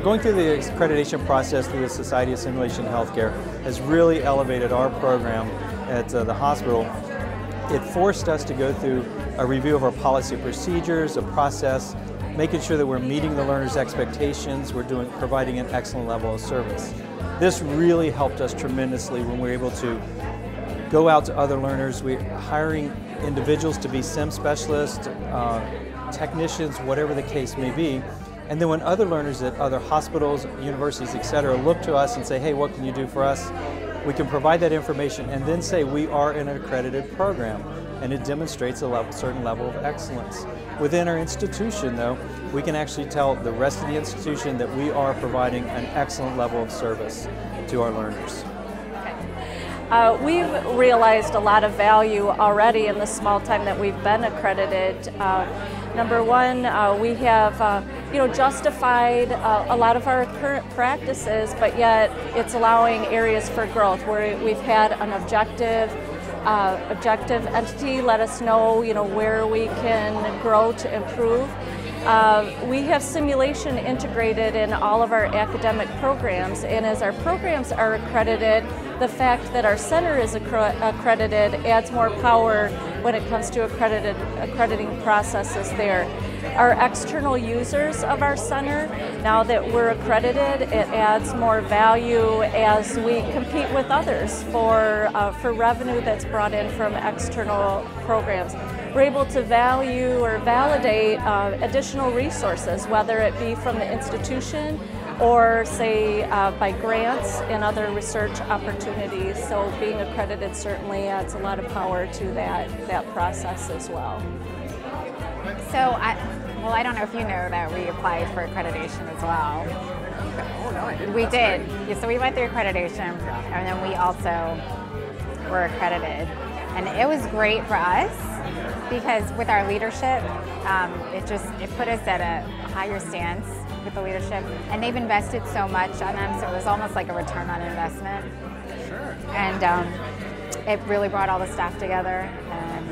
Going through the accreditation process through the Society of Simulation Healthcare has really elevated our program at the hospital. It forced us to go through a review of our policy procedures, a process, making sure that we're meeting the learners' expectations, providing an excellent level of service. This really helped us tremendously when we were able to go out to other learners. We're hiring individuals to be SIM specialists, technicians, whatever the case may be. And then when other learners at other hospitals, universities, etc., look to us and say, hey, what can you do for us? We can provide that information and then say we are an accredited program, and it demonstrates a certain level of excellence. Within our institution, though, we can actually tell the rest of the institution that we are providing an excellent level of service to our learners. We've realized a lot of value already in the small time that we've been accredited. Number one, we have justified a lot of our current practices, but yet it's allowing areas for growth where we've had an objective entity let us know where we can grow to improve. We have simulation integrated in all of our academic programs, and as our programs are accredited, the fact that our center is accredited adds more power when it comes to accrediting processes there. Our external users of our center, now that we're accredited, it adds more value as we compete with others for revenue that's brought in from external programs. We're able to value or validate additional resources, whether it be from the institution or say by grants and other research opportunities. So being accredited certainly adds a lot of power to that process as well. So I don't know if you know that we applied for accreditation as well. Oh no, I didn't. We did. Yeah, so we went through accreditation, and then we also were accredited. And it was great for us because with our leadership, it put us at a higher stance with the leadership, and they've invested so much on them, so it was almost like a return on investment. Sure. And it really brought all the staff together, and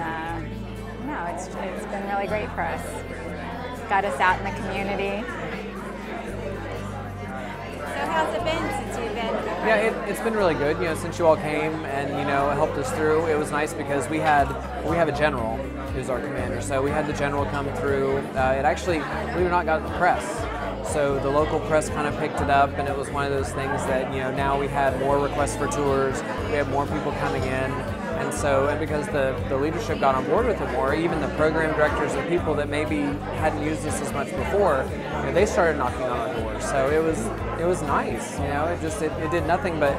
no, it's been really great for us. Got us out in the community. So how's it been since you've been? Yeah, it's been really good. Since you all came and helped us through, it was nice because we have a general who's our commander. So we had the general come through. It actually, believe it or not, got the press. So the local press kind of picked it up, and it was one of those things that now we had more requests for tours. We have more people coming in. And because the leadership got on board with it more, even the program directors and people that maybe hadn't used this as much before, they started knocking on our doors. So it was nice. It did nothing but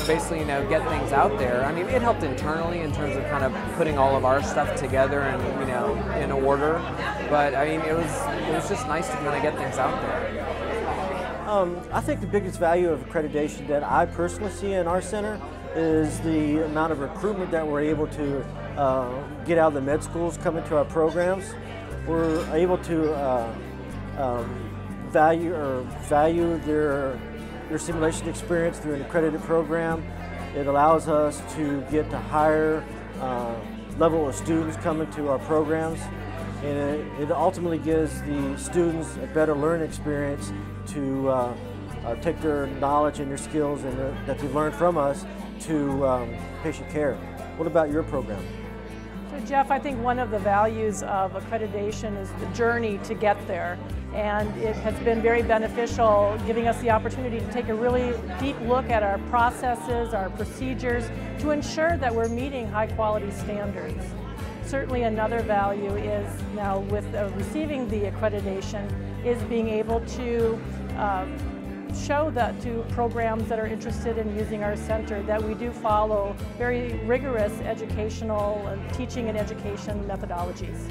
basically get things out there. I mean, it helped internally in terms of kind of putting all of our stuff together and in order. But I mean, it was just nice to kind of get things out there. I think the biggest value of accreditation that I personally see in our center is the amount of recruitment that we're able to get out of the med schools coming to our programs. We're able to value their simulation experience through an accredited program. It allows us to get to higher level of students coming to our programs, and it ultimately gives the students a better learning experience to take their knowledge and their skills that they've learned from us to patient care. What about your program? So Jeff, I think one of the values of accreditation is the journey to get there, and it has been very beneficial, giving us the opportunity to take a really deep look at our processes, our procedures, to ensure that we're meeting high quality standards. Certainly another value is now with receiving the accreditation is being able to show that to programs that are interested in using our center that we do follow very rigorous educational teaching and education methodologies.